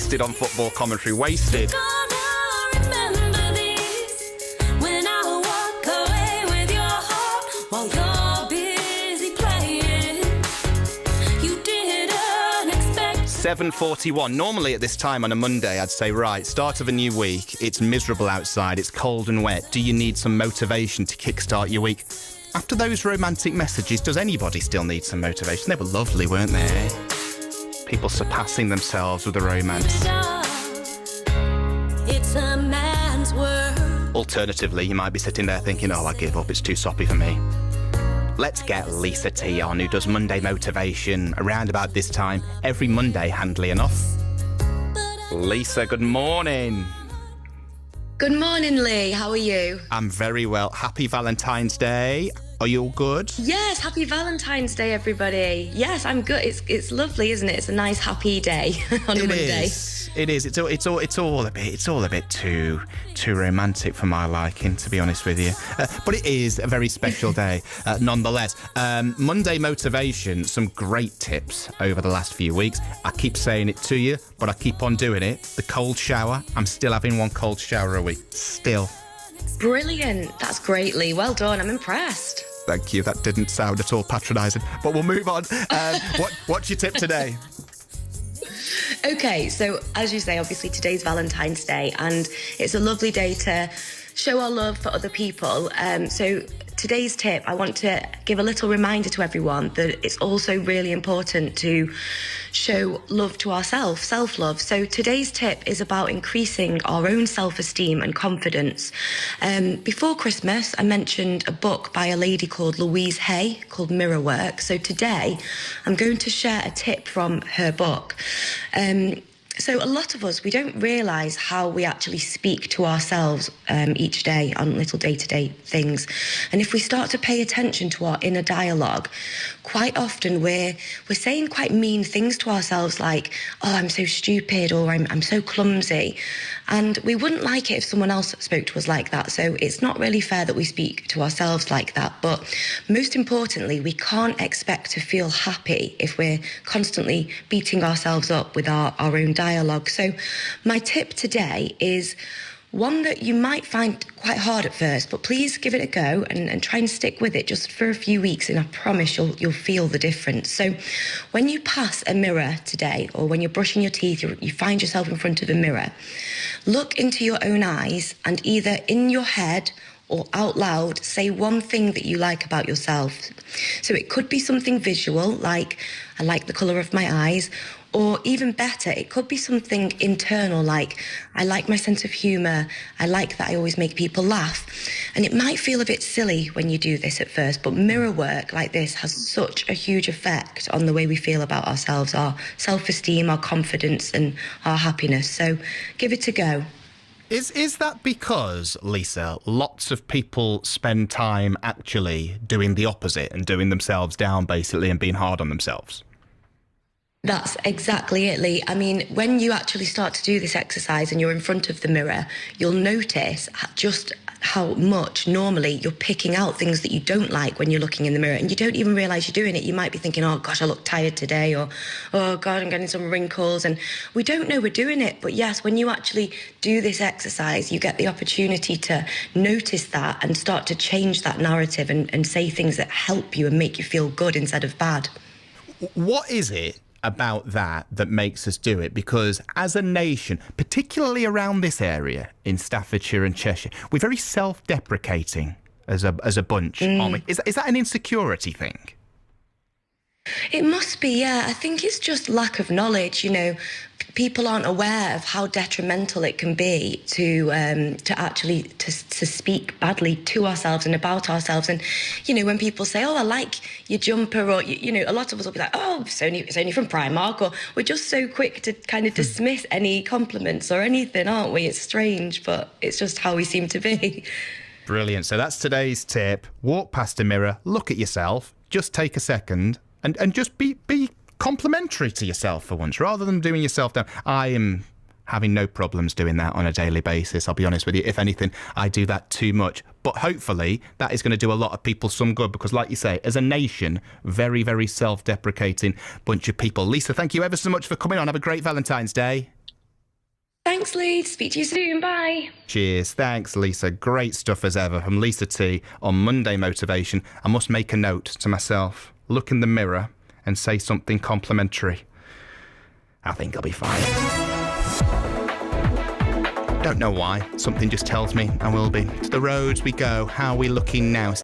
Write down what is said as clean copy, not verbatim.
wasted on football commentary. Wasted. When I walk away with your heart while you're busy playing, you didn't expect. 7:41. Normally at this time on a Monday, I'd say, right, start of a new week. It's miserable outside. It's cold and wet. Do you need some motivation to kickstart your week? After those romantic messages, does anybody still need some motivation? They were lovely, weren't they? People surpassing themselves with the romance. It's a man's world. Alternatively, you might be sitting there thinking, oh, I give up, it's too soppy for me. Let's get Lisa T on, who does Monday Motivation around about this time, every Monday, handily enough. Lisa, good morning. Good morning, Lee. How are you? I'm very well. Happy Valentine's Day. Are you all good? Yes, happy Valentine's Day, everybody. Yes, I'm good. It's lovely, isn't it? It's a nice, happy day on a Monday. It is. It's all a bit too romantic for my liking, to be honest with you. But it is a very special day, nonetheless. Monday Motivation, some great tips over the last few weeks. I keep saying it to you, but I keep on doing it. The cold shower. I'm still having one cold shower a week. Still. Brilliant. That's great, Lee. Well done. I'm impressed. Thank you. That didn't sound at all patronising, but we'll move on. What's your tip today? Okay, so as you say, obviously today's Valentine's Day, and it's a lovely day to show our love for other people. So today's tip, I want to give a little reminder to everyone that it's also really important to show love to ourselves, self-love. So today's tip is about increasing our own self-esteem and confidence. Before Christmas, I mentioned a book by a lady called Louise Hay called Mirror Work. So today, I'm going to share a tip from her book. So a lot of us, we don't realise how we actually speak to ourselves each day on little day-to-day things. And if we start to pay attention to our inner dialogue, quite often we're saying quite mean things to ourselves like, oh, I'm so stupid, or I'm so clumsy. And we wouldn't like it if someone else spoke to us like that. So it's not really fair that we speak to ourselves like that. But most importantly, we can't expect to feel happy if we're constantly beating ourselves up with our own dialogue. So my tip today is one that you might find quite hard at first, but please give it a go and try and stick with it just for a few weeks, and I promise you'll feel the difference. So when you pass a mirror today, or when you're brushing your teeth, you find yourself in front of a mirror, look into your own eyes and either in your head or out loud say one thing that you like about yourself. So it could be something visual, like, I like the colour of my eyes, or even better, it could be something internal, like, I like my sense of humour, I like that I always make people laugh. And it might feel a bit silly when you do this at first, but mirror work like this has such a huge effect on the way we feel about ourselves, our self-esteem, our confidence and our happiness. So give it a go. Is that because, Lisa, lots of people spend time actually doing the opposite and doing themselves down, basically, and being hard on themselves? That's exactly it, Lee. I mean, when you actually start to do this exercise and you're in front of the mirror, you'll notice just how much normally you're picking out things that you don't like when you're looking in the mirror, and you don't even realise you're doing it. You might be thinking, oh gosh, I look tired today, or oh God, I'm getting some wrinkles, and we don't know we're doing it. But yes, when you actually do this exercise, you get the opportunity to notice that and start to change that narrative and say things that help you and make you feel good instead of bad. What is it about that makes us do it? Because as a nation, particularly around this area in Staffordshire and Cheshire, we're very self-deprecating as a bunch, aren't we? Is that an insecurity thing? It must be, yeah. I think it's just lack of knowledge. You know, people aren't aware of how detrimental it can be to actually speak badly to ourselves and about ourselves. And you know, when people say, "Oh, I like your jumper," or you know, a lot of us will be like, "Oh, it's only from Primark," or we're just so quick to kind of dismiss any compliments or anything, aren't we? It's strange, but it's just how we seem to be. Brilliant. So that's today's tip. Walk past a mirror, look at yourself, just take a second. And just be complimentary to yourself for once, rather than doing yourself down. I am having no problems doing that on a daily basis, I'll be honest with you. If anything, I do that too much. But hopefully that is going to do a lot of people some good, because like you say, as a nation, very, very self-deprecating bunch of people. Lisa, thank you ever so much for coming on. Have a great Valentine's Day. Thanks, Lee. Speak to you soon. Bye. Cheers. Thanks, Lisa. Great stuff as ever from Lisa T on Monday Motivation. I must make a note to myself. Look in the mirror and say something complimentary. I think I'll be fine. Don't know why. Something just tells me I will be. To the roads we go. How are we looking now?